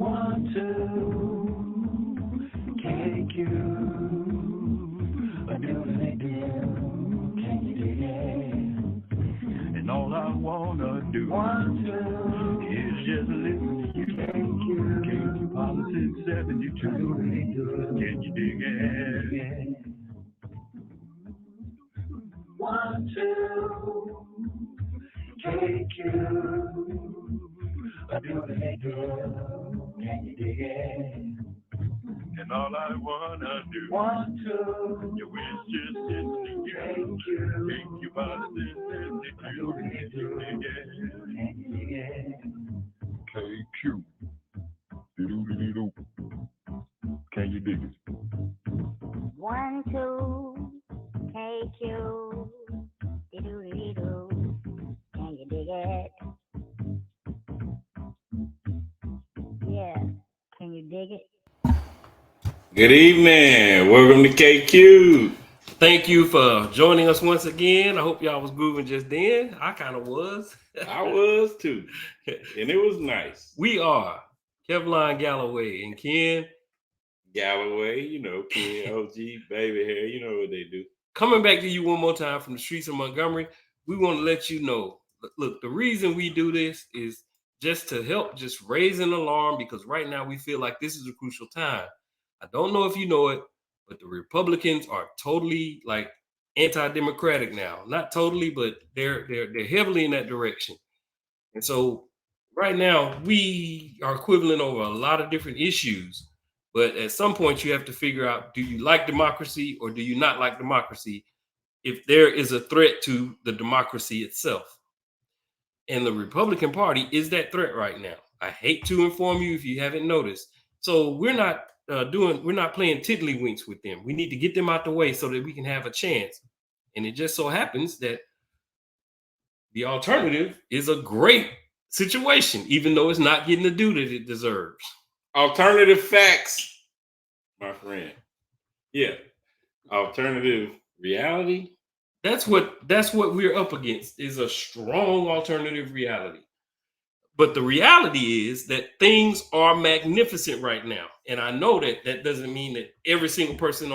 1, 2, KQ, a doodly-doo, can you dig it? And all I wanna do 1, 2, is just listen to you. KQ, politics 72, can you dig it? 1, 2, KQ, a doodly-doo, can you dig it? And all I wanna do 1, 2, you wish just listening to you. KQ, politics 72, can you dig it? KQ, doodly-doo, can you dig it? 1, 2, KQ, doo-doo-doo, can you dig it? Yeah, can you dig it? Good evening. Welcome to KQ. Thank you for joining us once again. I hope y'all was grooving just then. I kind of was. I was too. And it was nice. We are Kevlon Galloway and Ken Galloway, you know, Ken, OG, baby hair, you know what they do. coming back to you one more time from the streets of Montgomery. We want to let you know, look, the reason we do this is just to help just raise an alarm, because right now we feel like this is a crucial time. I don't know if you know it, but the Republicans are totally like anti-democratic now. Not totally, but they're heavily in that direction. And so right now we are equivalent over a lot of different issues. But at some point you have to figure out, do you like democracy or do you not like democracy if there is a threat to the democracy itself? And the Republican Party is that threat right now. I hate to inform you if you haven't noticed. So we're not playing tiddlywinks with them. We need to get them out the way so that we can have a chance. And it just so happens that the alternative is a great situation, even though it's not getting the due that it deserves. Alternative facts, my friend. Yeah. Alternative reality. That's what we're up against, is a strong alternative reality. But the reality is that things are magnificent right now. And I know that doesn't mean that every single person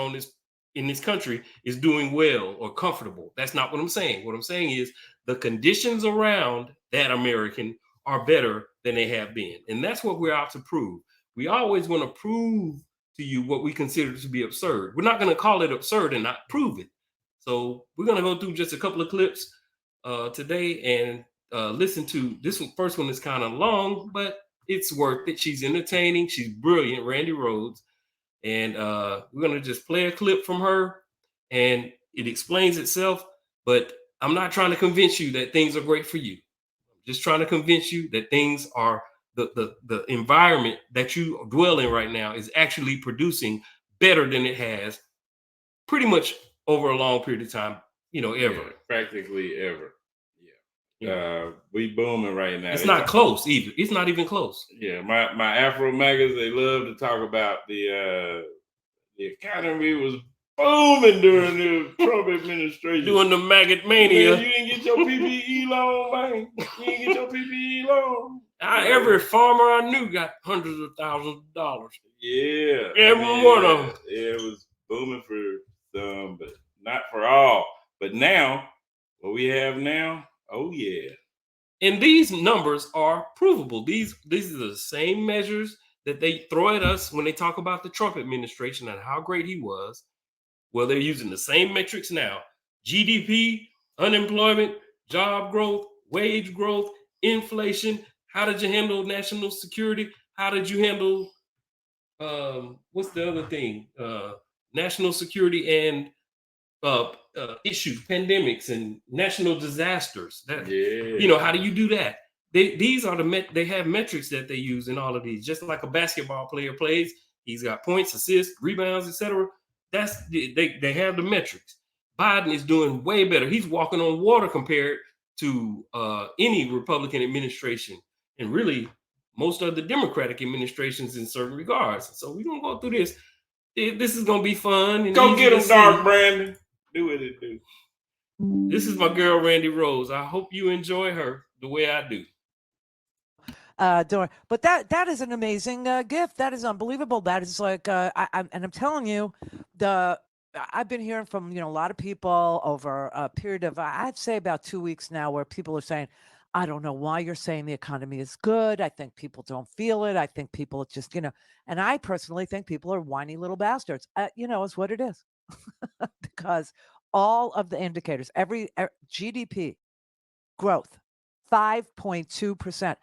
in this country is doing well or comfortable. That's not what I'm saying. What I'm saying is the conditions around that American are better than they have been. And that's what we're out to prove. We always want to prove to you what we consider to be absurd. We're not going to call it absurd and not prove it. So we're going to go through just a couple of clips today and listen to this one. First one is kind of long, but it's worth it. She's entertaining. She's brilliant, Randy Rhodes. And we're going to just play a clip from her, and it explains itself. But I'm not trying to convince you that things are great for you. I'm just trying to convince you that things are the environment that you dwell in right now is actually producing better than it has pretty much over a long period of time, ever. Yeah, practically ever. Yeah. We booming right now. It's not close either. It's not even close. Yeah, my Afro maggots, they love to talk about the economy was booming during the Trump administration. Doing the maggot mania. Man, you didn't get your PPE loan, man. You didn't get your PPE loan. Every farmer I knew got hundreds of thousands of dollars. Yeah. Every one of them. It was booming for some, but not for all. But now, what we have now, oh yeah. And these numbers are provable. These are the same measures that they throw at us when they talk about the Trump administration and how great he was. Well, they're using the same metrics now. GDP, unemployment, job growth, wage growth, inflation. How did you handle national security? How did you handle, what's the other thing? National security and issues, pandemics and national disasters. How do you do that? They have metrics that they use in all of these. Just like a basketball player plays, he's got points, assists, rebounds, etc. They have the metrics. Biden is doing way better. He's walking on water compared to any Republican administration, and really most of the Democratic administrations in certain regards. So we're gonna go through this. This is gonna be fun. And go get him, Dark Brandon. Do what it do. This is my girl, Randy Rose. I hope you enjoy her the way I do. But that is an amazing gift. That is unbelievable. That is like, and I'm telling you, I've been hearing from a lot of people over a period of I'd say about 2 weeks now, where people are saying, I don't know why you're saying the economy is good. I think people don't feel it. I think people just and I personally think people are whiny little bastards. Is what it is. Because all of the indicators, every GDP growth, 5.2%.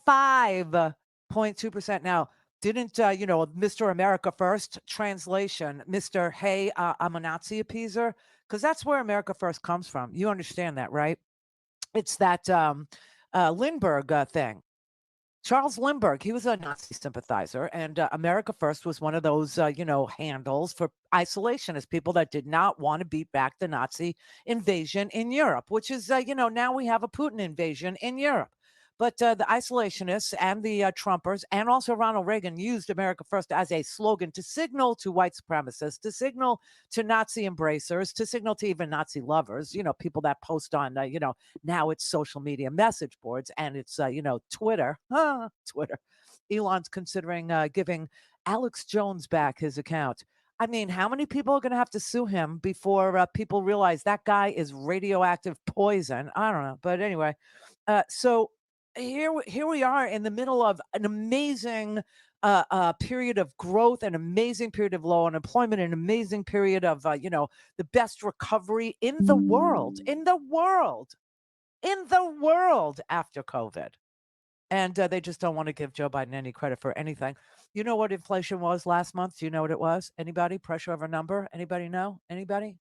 5.2%. Now, didn't Mr. America First translation, Mr. Hey, I'm a Nazi appeaser? Because that's where America First comes from. You understand that, right? It's that Lindbergh thing. Charles Lindbergh, he was a Nazi sympathizer, and America First was one of those, handles for isolationists, people that did not want to beat back the Nazi invasion in Europe, which is, now we have a Putin invasion in Europe. But the isolationists and the Trumpers, and also Ronald Reagan, used America First as a slogan to signal to white supremacists, to signal to Nazi embracers, to signal to even Nazi lovers, people that post on, now it's social media message boards, and it's Twitter. Twitter. Elon's considering giving Alex Jones back his account. I mean, how many people are going to have to sue him before people realize that guy is radioactive poison? I don't know, but anyway, so here we are in the middle of an amazing period of growth, an amazing period of low unemployment, an amazing period of the best recovery in the world after COVID. And they just don't want to give Joe Biden any credit for anything. You know what inflation was last month? Do you know what it was? Anybody? Pressure of a number? Anybody know? Anybody?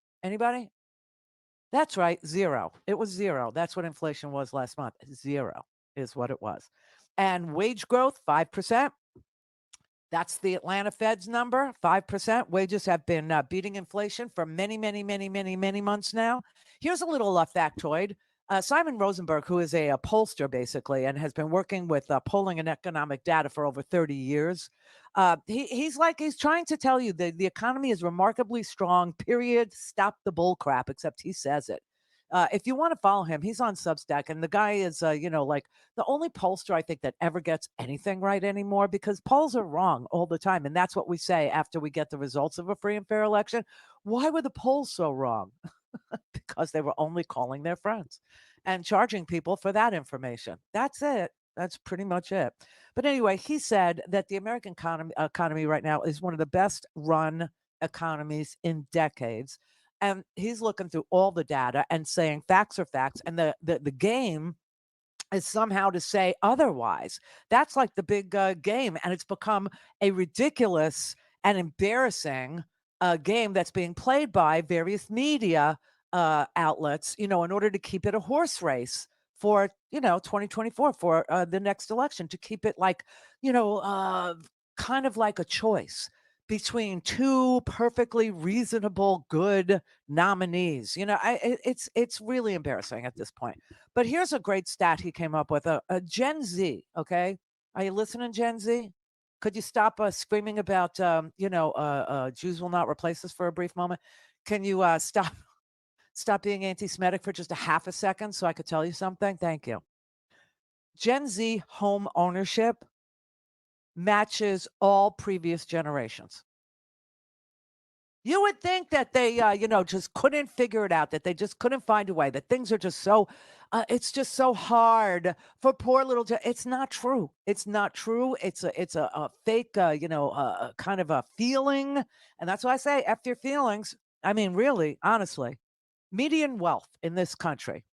That's right, zero. It was zero. That's what inflation was last month. Zero is what it was. And wage growth, 5%. That's the Atlanta Fed's number, 5%. Wages have been beating inflation for many, many, many, many, many months now. Here's a little factoid. Simon Rosenberg, who is a pollster basically, and has been working with polling and economic data for over 30 years, he's trying to tell you that the economy is remarkably strong, period. Stop the bull crap, except he says it. If you want to follow him, he's on Substack, and the guy is, like the only pollster I think that ever gets anything right anymore, because polls are wrong all the time. And that's what we say after we get the results of a free and fair election. Why were the polls so wrong? Because they were only calling their friends and charging people for that information. That's it. That's pretty much it. But anyway, he said that the American economy right now is one of the best run economies in decades. And he's looking through all the data and saying facts are facts. And the game is somehow to say otherwise. That's like the big game. And it's become a ridiculous and embarrassing game that's being played by various media outlets, in order to keep it a horse race for, 2024, for the next election, to keep it like, kind of like a choice between two perfectly reasonable, good nominees. It's really embarrassing at this point. But here's a great stat he came up with: a Gen Z. Okay, are you listening, Gen Z? Could you stop screaming about, Jews will not replace us for a brief moment? Can you stop being anti-Semitic for just a half a second so I could tell you something? Thank you. Gen Z home ownership matches all previous generations. You would think that they, just couldn't figure it out, that they just couldn't find a way, that things are just so, it's just so hard for poor little. It's not true. It's not true. It's a fake, kind of a feeling, and that's why I say after your feelings. I mean, really, honestly, median wealth in this country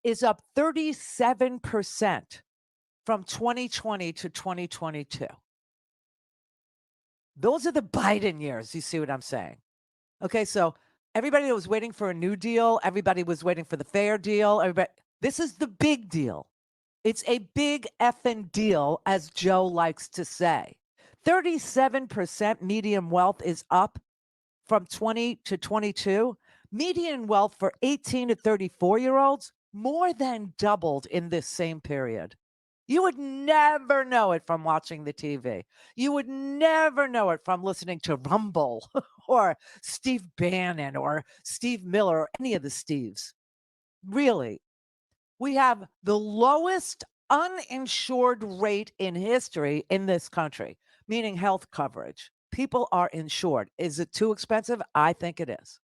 is up 37% from 2020 to 2022. Those are the Biden years. You see what I'm saying? Okay, so everybody that was waiting for a new deal, everybody was waiting for the fair deal. This is the big deal. It's a big effing deal, as Joe likes to say. 37% median wealth is up from 20 to 22. Median wealth for 18 to 34-year-olds more than doubled in this same period. You would never know it from watching the TV. You would never know it from listening to Rumble or Steve Bannon or Steve Miller or any of the Steves. Really, we have the lowest uninsured rate in history in this country, meaning health coverage. People are insured. Is it too expensive? I think it is.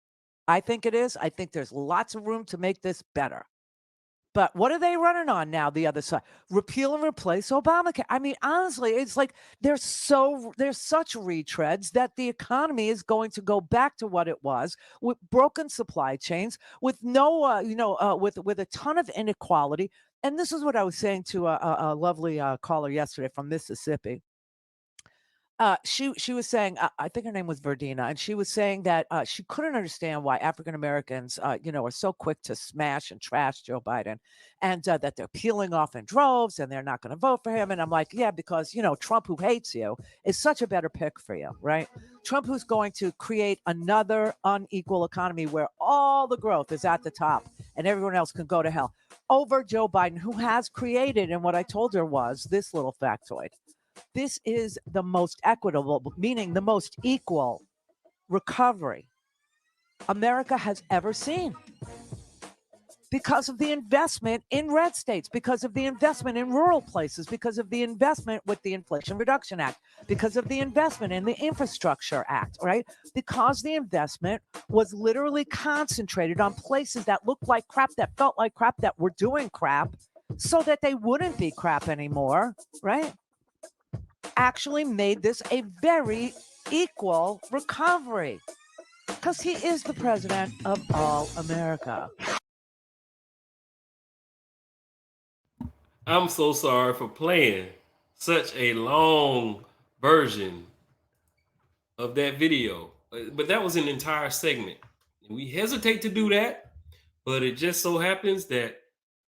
I think it is. I think there's lots of room to make this better. But what are they running on now? The other side, repeal and replace Obamacare. I mean, honestly, it's like there's such retreads that the economy is going to go back to what it was, with broken supply chains, with no, with a ton of inequality. And this is what I was saying to a lovely caller yesterday from Mississippi. She was saying, I think her name was Verdina, and she was saying that she couldn't understand why African Americans, are so quick to smash and trash Joe Biden, and that they're peeling off in droves and they're not going to vote for him. And I'm like, yeah, because Trump, who hates you, is such a better pick for you, right? Trump, who's going to create another unequal economy where all the growth is at the top and everyone else can go to hell, over Joe Biden, who has created, and what I told her was this little factoid. This is the most equitable, meaning the most equal recovery America has ever seen, because of the investment in red states, because of the investment in rural places, because of the investment with the Inflation Reduction Act, because of the investment in the Infrastructure Act, right? Because the investment was literally concentrated on places that looked like crap, that felt like crap, that were doing crap, so that they wouldn't be crap anymore, right? Actually made this a very equal recovery, because he is the president of all America. I'm so sorry for playing such a long version of that video, but that was an entire segment. We hesitate to do that, but it just so happens that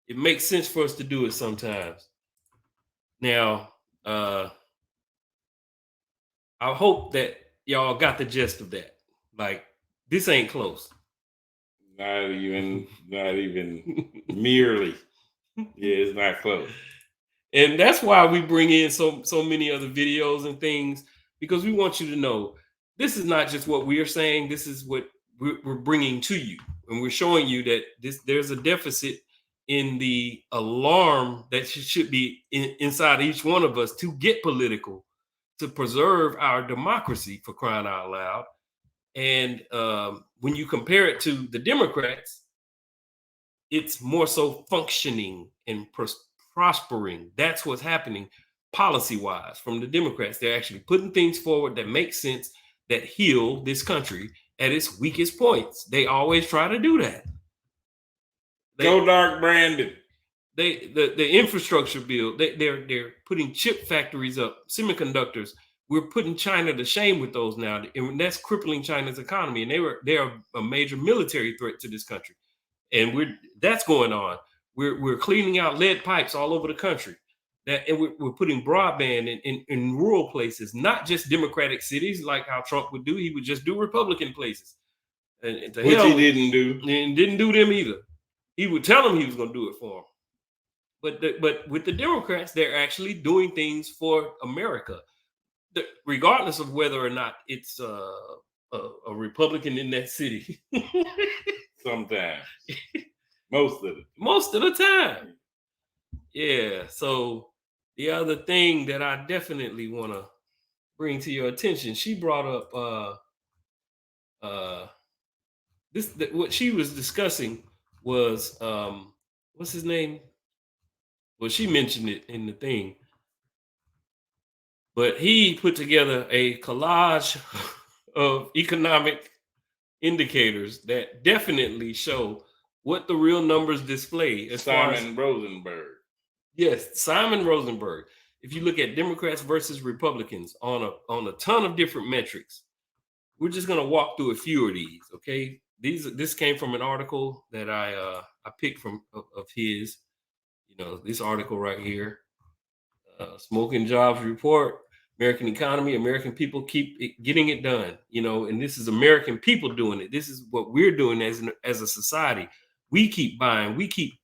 it makes sense for us to do it sometimes. Now, I hope that y'all got the gist of that. Like, this ain't close. Not even merely. Yeah, it's not close. And that's why we bring in so many other videos and things, because we want you to know this is not just what we are saying. This is what we're bringing to you, and we're showing you that there's a deficit in the alarm that should be inside each one of us to get political, to preserve our democracy, for crying out loud. And when you compare it to the Democrats, it's more so functioning and prospering. That's what's happening policy-wise from the Democrats. They're actually putting things forward that make sense, that heal this country at its weakest points. They always try to do that. Go dark, Brandon. The infrastructure bill, they're putting chip factories up, semiconductors. We're putting China to shame with those now, and that's crippling China's economy. And they are a major military threat to this country. And that's going on. We're cleaning out lead pipes all over the country. And we're putting broadband in rural places, not just Democratic cities like how Trump would do. He would just do Republican places, and which he didn't do, and didn't do them either. He would tell them he was going to do it for them. But with the Democrats, they're actually doing things for America, regardless of whether or not it's a Republican in that city. Sometimes. Most of the time. Yeah. So the other thing that I definitely want to bring to your attention, she brought up what she was discussing was what's his name? Well, she mentioned it in the thing, but he put together a collage of economic indicators that definitely show what the real numbers display. As Simon Rosenberg. Yes, Simon Rosenberg. If you look at Democrats versus Republicans on a ton of different metrics, we're just going to walk through a few of these. Okay, this came from an article that I picked from of his. This article right here, Smoking Jobs Report, American Economy, American People Keep Getting It Done. And this is American people doing it. This is what we're doing as a society. We keep buying. We keep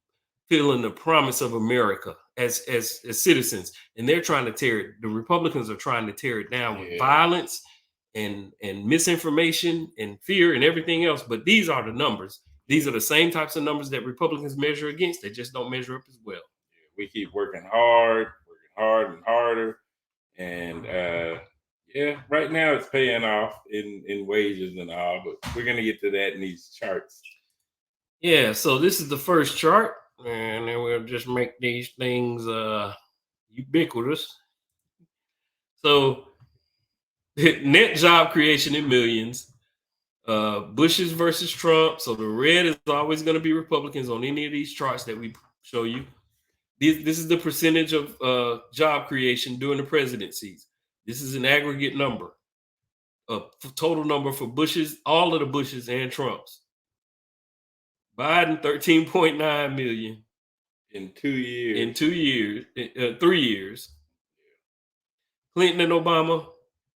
feeling the promise of America as citizens, and they're trying to tear it. The Republicans are trying to tear it down with violence and misinformation and fear and everything else. But these are the numbers. These are the same types of numbers that Republicans measure against. They just don't measure up as well. we keep working hard and harder. And yeah, right now it's paying off in wages and all, but we're gonna get to that in these charts. Yeah, so this is the first chart, and then we'll just make these things ubiquitous. So net job creation in millions. Bush's versus Trump. So the red is always going to be Republicans on any of these charts that we show you. This is the percentage of job creation during the presidencies. This is an aggregate number, a total number for Bush's, all of the Bushes and Trumps. Biden 13.9 million in 2 years. In 2 years, 3 years. Clinton and Obama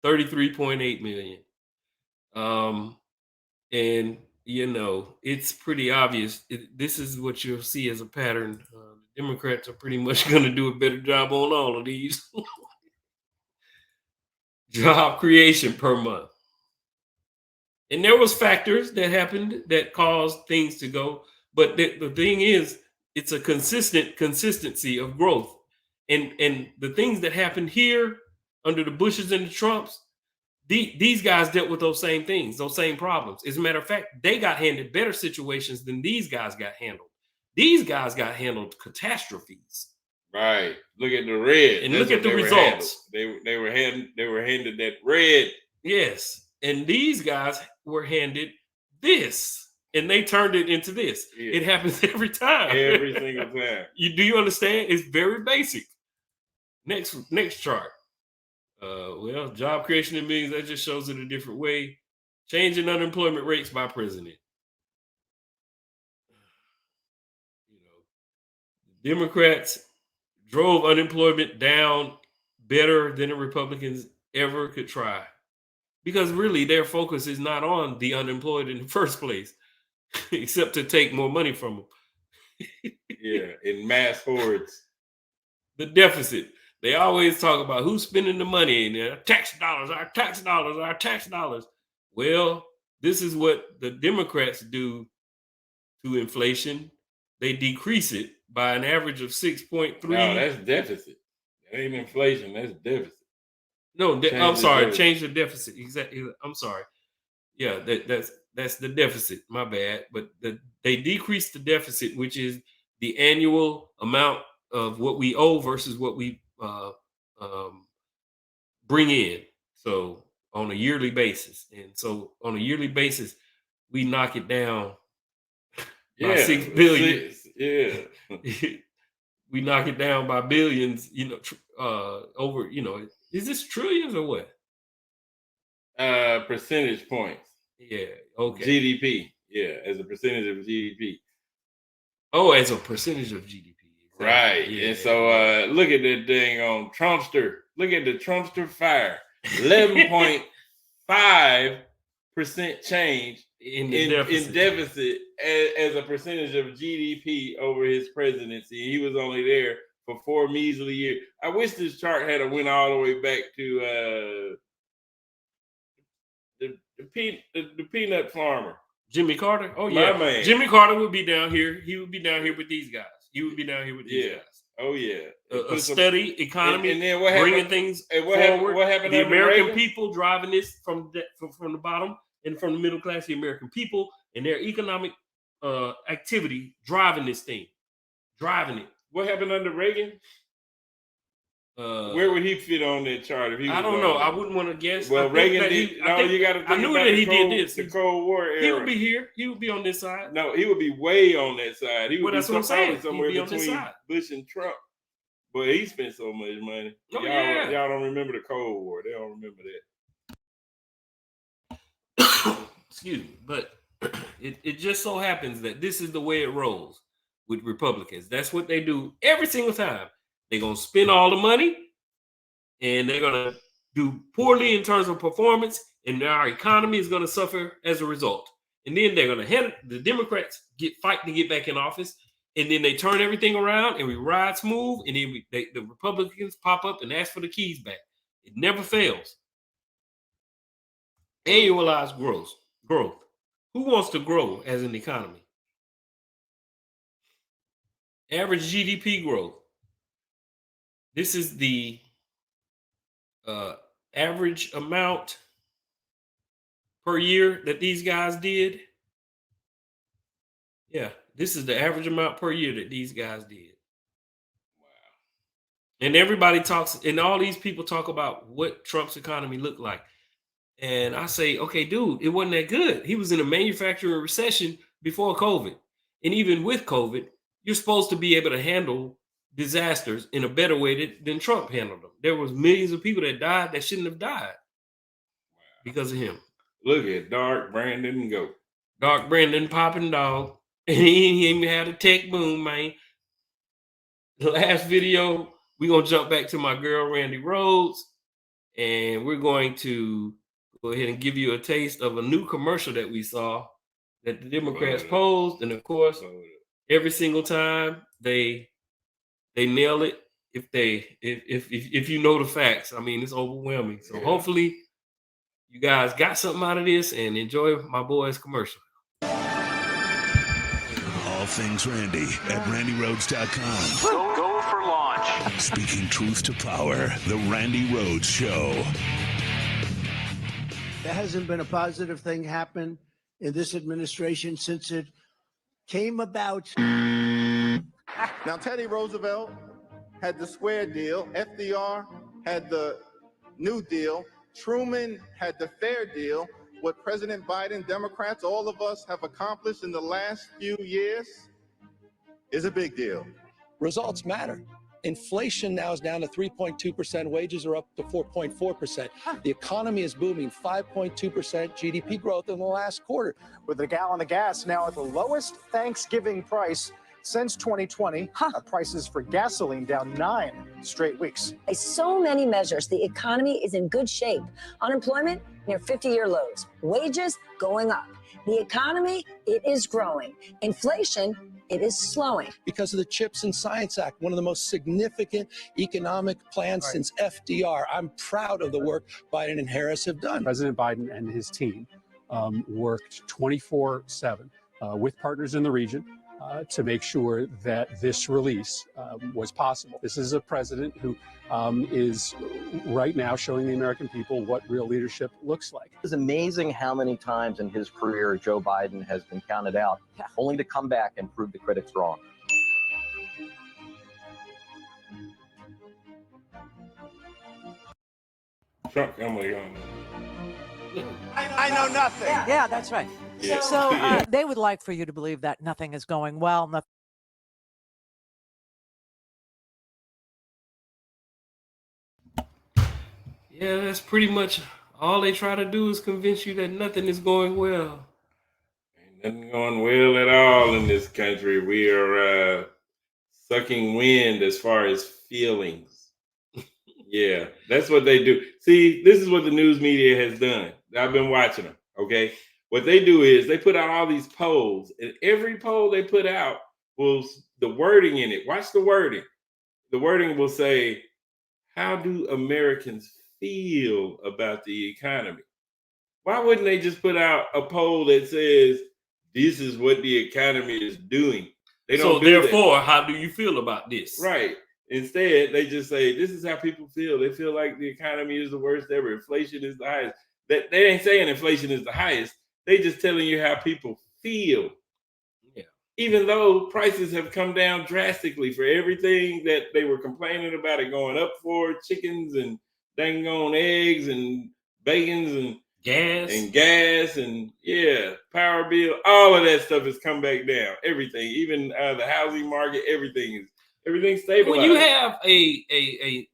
33.8 million. And you know, it's pretty obvious. This is what you'll see as a pattern. The Democrats are pretty much going to do a better job on all of these. Job creation per month. And there was factors that happened that caused things to go. But the thing is, it's a consistency of growth. And the things that happened here under the Bushes and the Trumps, these guys dealt with those same things, those same problems. As a matter of fact, they got handed better situations than these guys got handled. These guys got handled catastrophes. Right. Look at the red. And look at the results. They were handed that red. Yes. And these guys were handed this. And they turned it into this. Yeah. It happens every time. Every single time. Do you understand? It's very basic. Next chart. Well, job creation in millions, that just shows it a different way. Changing unemployment rates by president. You know, the Democrats drove unemployment down better than the Republicans ever could try. Because really, their focus is not on the unemployed in the first place, except to take more money from them. Yeah, in mass hordes. The deficit. They always talk about who's spending the money and our tax dollars, our tax dollars, our tax dollars. Well, this is what the Democrats do to inflation. They decrease it by an average of 6.3. No, that's deficit. That ain't inflation. That's deficit. No, I'm sorry. Change the deficit. Exactly. I'm sorry. Yeah, that's the deficit. My bad. But they decrease the deficit, which is the annual amount of what we owe versus what we bring in. So on a yearly basis, and so on a yearly basis, we knock it down by 6 billion. We knock it down by billions. You know, over. You know, is this trillions or what? Percentage points. Yeah. Okay. GDP. Yeah, as a percentage of GDP. Oh, as a percentage of GDP. Exactly. Right. Yeah. And so look at that dang on Trumpster. Look at the Trumpster fire. 11.5% change in deficit as a percentage of GDP over his presidency. He was only there for 4 measly years. I wish this chart had went all the way back to the peanut farmer. Jimmy Carter? Oh, yeah. Man. Jimmy Carter would be down here. He would be down here with these guys. He would be down here with these guys. Oh, yeah. A steady economy, and then what bringing happened, things forward. What happened the American Reagan? People driving this from the bottom and from the middle class, the American people and their economic activity driving this thing. Driving it. What happened under Reagan? Where would he fit on that chart? If he was I don't know. I wouldn't want to guess. Well, Reagan did. You got to think I knew that he did this. The Cold War era. He would be here. He would be on this side. No, he would be way on that side. He would that's what I'm saying. Somewhere between Bush and Trump. But he spent so much money. Oh, y'all don't remember the Cold War. They don't remember that. Excuse me. But it just so happens that this is the way it rolls with Republicans. That's what they do every single time. They're going to spend all the money and they're going to do poorly in terms of performance, and our economy is going to suffer as a result. And then they're going to the Democrats fight to get back in office, and then they turn everything around and we ride smooth, and then the Republicans pop up and ask for the keys back. It never fails. Annualized growth. Who wants to grow as an economy? Average GDP growth. This is the average amount per year that these guys did. Yeah, this is the average amount per year that these guys did. Wow. And everybody talks, and all these people talk about what Trump's economy looked like. And I say, okay, dude, it wasn't that good. He was in a manufacturing recession before COVID. And even with COVID, you're supposed to be able to handle disasters in a better way than Trump handled them. There was millions of people that died that shouldn't have died because of him. Look at Dark Brandon go. Dark Brandon popping dog. And he even had a tech boom, man. The last video, we're going to jump back to my girl, Randy Rhodes. And we're going to go ahead and give you a taste of a new commercial that we saw that the Democrats posed. And of course, every single time they nail it. If you know the facts, I mean, it's overwhelming. So hopefully you guys got something out of this and enjoy my boy's commercial. All things Randy at randyrhodes.com. Go for launch. Speaking truth to power, the Randy Rhodes Show. There hasn't been a positive thing happen in this administration since it came about. Now, Teddy Roosevelt had the square deal. FDR had the New Deal. Truman had the fair deal. What President Biden, Democrats, all of us have accomplished in the last few years is a big deal. Results matter. Inflation now is down to 3.2%. Wages are up to 4.4%. The economy is booming, 5.2% GDP growth in the last quarter. With a gallon of gas now at the lowest Thanksgiving price since 2020, prices for gasoline down 9 straight weeks. So many measures, the economy is in good shape. Unemployment near 50-year lows. Wages going up. The economy, it is growing. Inflation, it is slowing. Because of the CHIPS and Science Act, one of the most significant economic plans since FDR. I'm proud of the work Biden and Harris have done. President Biden and his team worked 24/7 with partners in the region to make sure that this release was possible. This is a president who is right now showing the American people what real leadership looks like. It's amazing how many times in his career Joe Biden has been counted out, only to come back and prove the critics wrong. Trump, I'm like, I know nothing. Yeah, that's right. So they would like for you to believe that nothing is going well. Yeah, that's pretty much all they try to do is convince you that nothing is going well. Ain't nothing going well at all in this country. We are sucking wind as far as feelings. Yeah, that's what they do. See, this is what the news media has done. I've been watching them, okay? What they do is they put out all these polls, and every poll they put out will, the wording in it, watch the wording. The wording will say, how do Americans feel about the economy? Why wouldn't they just put out a poll that says, this is what the economy is doing? They don't. So therefore, how do you feel about this? Right. Instead, they just say, this is how people feel. They feel like the economy is the worst ever. Inflation is the highest. They ain't saying inflation is the highest. They just telling you how people feel. Yeah. Even though prices have come down drastically for everything that they were complaining about it going up for, chickens and dang on eggs and bacons and gas and yeah, power bill, all of that stuff has come back down. Everything, even the housing market, everything's stabilized. When you have a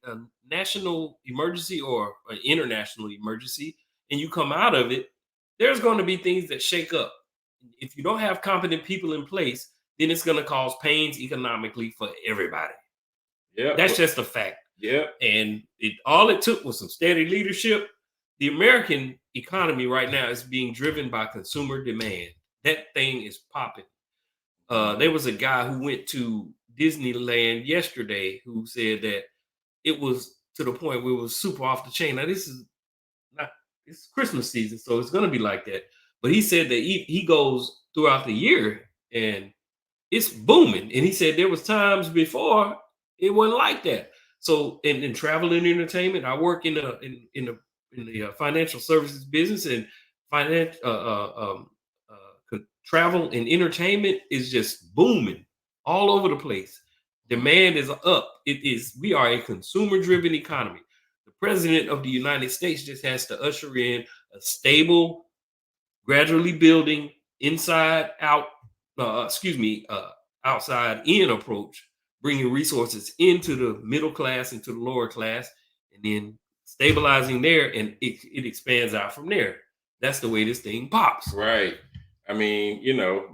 national emergency or an international emergency and you come out of it, there's going to be things that shake up. If you don't have competent people in place, then it's going to cause pains economically for everybody. Yeah, that's just a fact. Yeah, and all it took was some steady leadership. The American economy right now is being driven by consumer demand. That thing is popping. There was a guy who went to Disneyland yesterday who said that it was to the point where it was super off the chain. Now it's Christmas season, so it's going to be like that. But he said that he goes throughout the year and it's booming. And he said there was times before it wasn't like that. So in travel and entertainment, I work in the financial services business, and travel and entertainment is just booming all over the place. Demand is up. We are a consumer-driven economy. The president of the United States just has to usher in a stable, gradually building inside out, outside in approach, bringing resources into the middle class, into the lower class, and then stabilizing there, and it expands out from there. That's the way this thing pops. Right. I mean,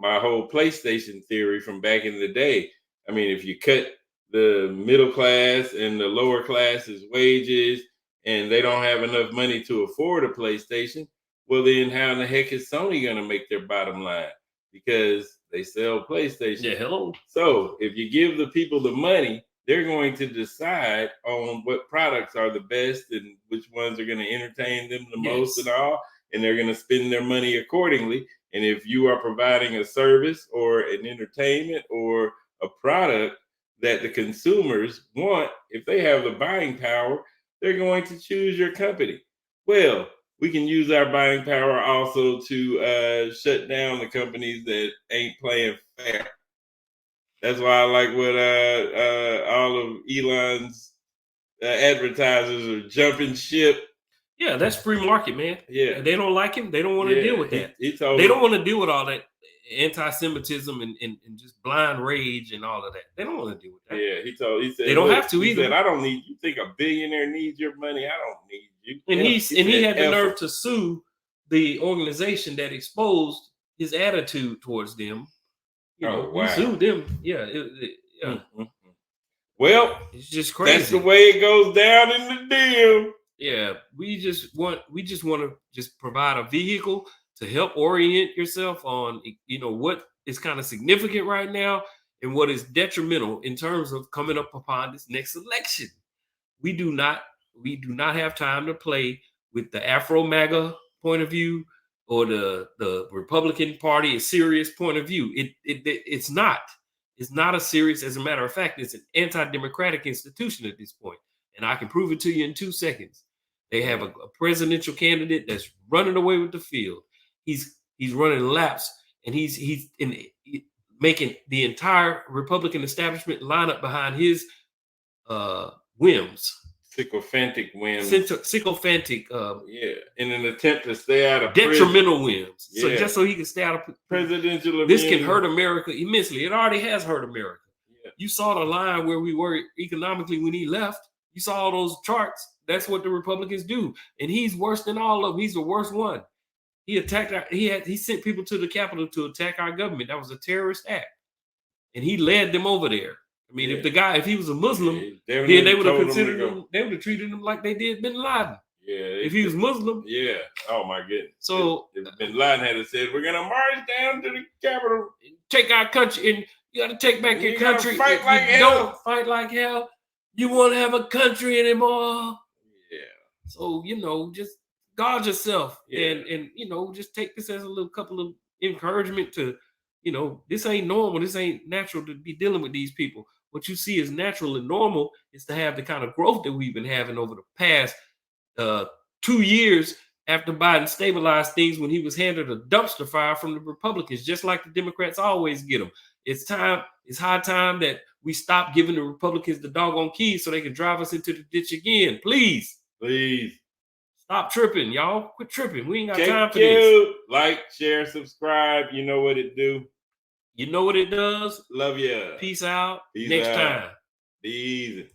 my whole PlayStation theory from back in the day. I mean, if you cut the middle class and the lower class's wages, and they don't have enough money to afford a PlayStation, well, then how in the heck is Sony going to make their bottom line? Because they sell PlayStation. Yeah, hello. So if you give the people the money, they're going to decide on what products are the best and which ones are going to entertain them the most and all, and they're going to spend their money accordingly. And if you are providing a service or an entertainment or a product that the consumers want, if they have the buying power, they're going to choose your company. Well, we can use our buying power also to shut down the companies that ain't playing fair. That's why I like what all of Elon's advertisers are jumping ship. Yeah, that's free market, man. Yeah. They don't like him. They don't want to deal with that. They don't want to deal with all that anti-Semitism and just blind rage and all of that. They don't want to deal with that. Yeah, he said they don't have to either. He said, I don't need you. Think a billionaire needs your money? I don't need you. And he had the nerve to sue the organization that exposed his attitude towards them. He sued them. Yeah. Well, it's just crazy. That's the way it goes down in the deal. Yeah, we just want to just provide a vehicle to help orient yourself on, what is kind of significant right now and what is detrimental in terms of coming up upon this next election. We do not have time to play with the Afro-MAGA point of view or the Republican Party, a serious point of view. It's not a serious, as a matter of fact, it's an anti-democratic institution at this point. And I can prove it to you in 2 seconds. They have a presidential candidate that's running away with the field. He's running laps, and he's making the entire Republican establishment line up behind his whims. Sycophantic whims. Sycophantic. In an attempt to stay out of detrimental whims. Yeah. So just so he can stay out of presidential. This can hurt America immensely. It already has hurt America. Yeah. You saw the line where we were economically when he left. You saw all those charts. That's what the Republicans do. And he's worse than all of them. He's the worst one. He attacked he sent people to the Capitol to attack our government. That was a terrorist act. And he led them over there. I mean, if he was a Muslim, then they would have considered him, they would have treated him like they did Bin Laden. Yeah. If he was Muslim. Yeah. Oh my goodness. So if Bin Laden had said, we're gonna march down to the Capitol, take our country, and you gotta take back your country. Fight like hell. Don't fight like hell. You won't have a country anymore. Yeah. So, just guard yourself. Yeah. And just take this as a couple of encouragement to, this ain't normal. This ain't natural to be dealing with these people. What you see as natural and normal is to have the kind of growth that we've been having over the past 2 years after Biden stabilized things, when he was handed a dumpster fire from the Republicans, just like the Democrats always get them. It's high time that we stop giving the Republicans the doggone keys so they can drive us into the ditch again. Please. Stop tripping, y'all. Quit tripping. We ain't got time for this. Like, share, subscribe. You know what it do. You know what it does. Love ya. Peace out. Peace Next out. time. Be easy.